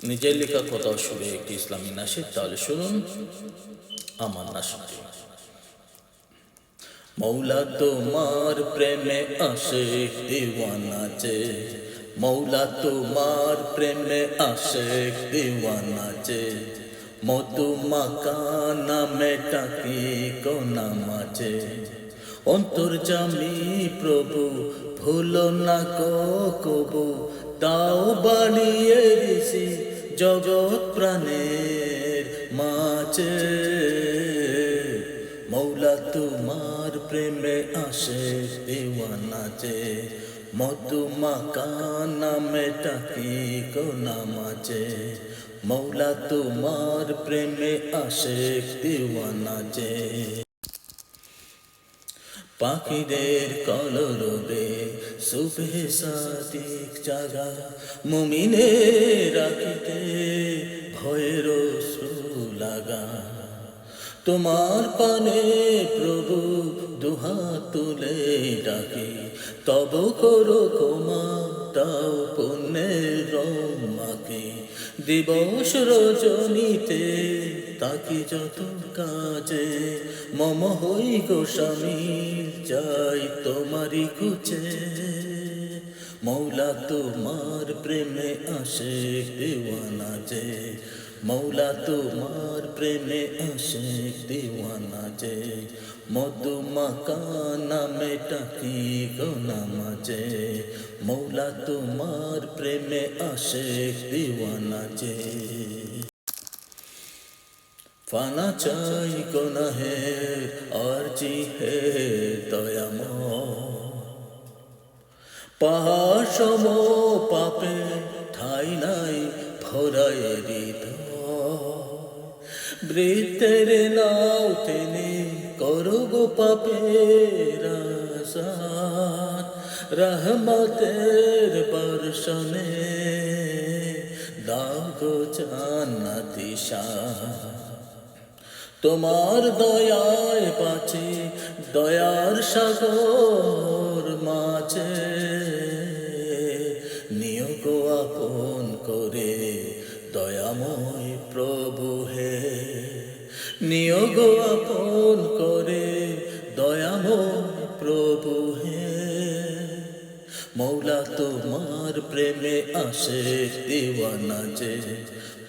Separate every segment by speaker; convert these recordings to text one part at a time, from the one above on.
Speaker 1: নিজের লেখা কোথাও সুরে একটি ইসলামী নাশিদ, তাহলে শুনুন আমার নাশিদটি। মৌলা তোমার প্রেমে আশিক দিওয়ানা যে, মৌলা তোমার প্রেমে আশিক দিওয়ানা যে, মধুমাকা নামে ডাকি কোনা মাঝে। অন্তর্যামী প্রভু ভুলো না কবু, দাও বাড়িয়ে ঋষি জগৎ প্রাণের মাঝে। মৌলা তোমার প্রেমে আশিক দিওয়ানা যে, মধুমাকা নামে ডাকি কোনা মাঝে। মৌলা তোমার প্রেমে আশিক দিওয়ানা যে। পাখিদের কলরবে সুবহে সাদিক জাগা, মুমিনের রাখিতে ভয়ের অশ্রু লাগা। তোমার পানে প্রভু দুহাত তুলে ডাকি, তব করো ক্ষমা দাও পুণ্যের রমাকে। দিবস রজনীতে তাকি যত কাজে, মম হই গোস্বামী যাই তোমারি কুচে। মৌলা তোমার প্রেমে আশিক দিওয়ানা যে, মৌলা তোমার প্রেমে আশিক দিওয়ানা যে, মধুমাকা নামে ডাকি কোনা মাঝে। মৌলা তোমার প্রেমে আশিক দিওয়ানা যে। ফানা চাই গুনাহের আরজি হে দয়াময়, পাহাড় সম পাপে ঠাই নাই ভরায় হৃদয়। বৃত্তের নাও টেনে করো গো পাপের আসান, রহমতের বর্ষণে দাও গো জান্নাতি শান। তোমার দয়ায় বাঁচি দয়ার সাগর মাঝে, নিয়োগ আপন করে দয়াময় প্রভু হে। নিয়োগ আপন করে দয়াময় প্রভু হে। মৌলা তোমার প্রেমে আশিক দিওয়ানা যে,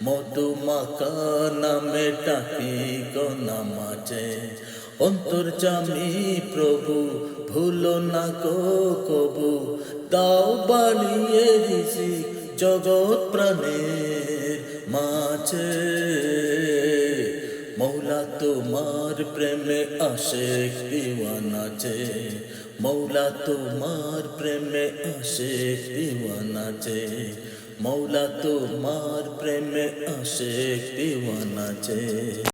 Speaker 1: মধুমাকা নামে ডাকি কোনা মাঝে। অন্তর্যামী প্রভু ভুলো না কবু, দাও বাড়িয়ে ঋষি জগৎ প্রাণের মাঝে। মৌলা তোমার প্রেমে আশিক দিওয়ানা যে, মৌলা তোমার প্রেমে আশিক দিওয়ানা যে, মৌলা তোমার প্রেমে আশিক দিওয়ানা যে।